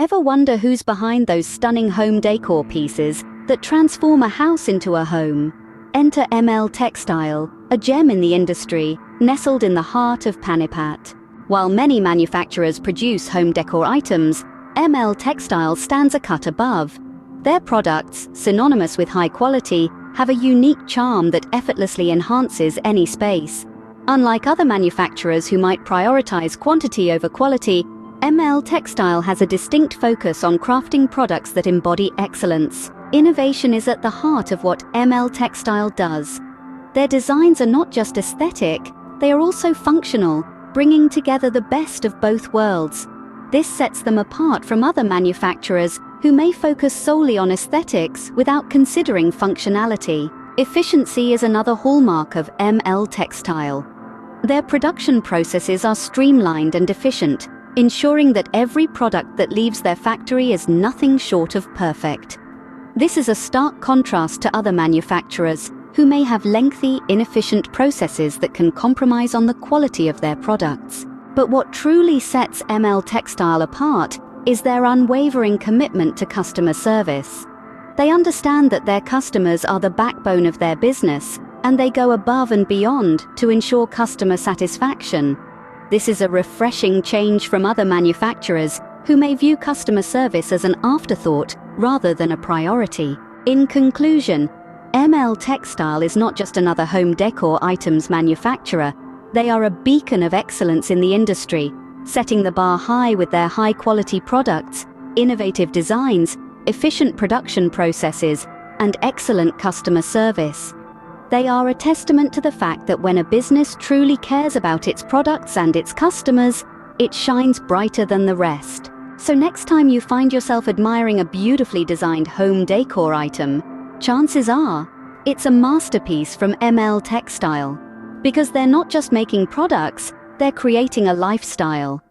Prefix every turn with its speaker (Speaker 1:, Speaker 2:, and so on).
Speaker 1: Ever wonder who's behind those stunning home decor pieces that transform a house into a home? Enter M L Textile, a gem in the industry, nestled in the heart of Panipat. While many manufacturers produce home decor items, M L Textile stands a cut above. Their products, synonymous with high quality, have a unique charm that effortlessly enhances any space. Unlike other manufacturers who might prioritize quantity over quality, M L Textile has a distinct focus on crafting products that embody excellence. Innovation is at the heart of what M L Textile does. Their designs are not just aesthetic, they are also functional, bringing together the best of both worlds. This sets them apart from other manufacturers who may focus solely on aesthetics without considering functionality. Efficiency is another hallmark of M L Textile. Their production processes are streamlined and efficient, ensuring that every product that leaves their factory is nothing short of perfect. This is a stark contrast to other manufacturers who may have lengthy, inefficient processes that can compromise on the quality of their products. But what truly sets M L Textile apart is their unwavering commitment to customer service. They understand that their customers are the backbone of their business, and they go above and beyond to ensure customer satisfaction. This is a refreshing change from other manufacturers who may view customer service as an afterthought rather than a priority. In conclusion, M L Textile is not just another home decor items manufacturer. They are a beacon of excellence in the industry, setting the bar high with their high-quality products, innovative designs, efficient production processes, and excellent customer service. They are a testament to the fact that when a business truly cares about its products and its customers, it shines brighter than the rest. So next time you find yourself admiring a beautifully designed home decor item, chances are it's a masterpiece from M L Textile. Because they're not just making products, they're creating a lifestyle.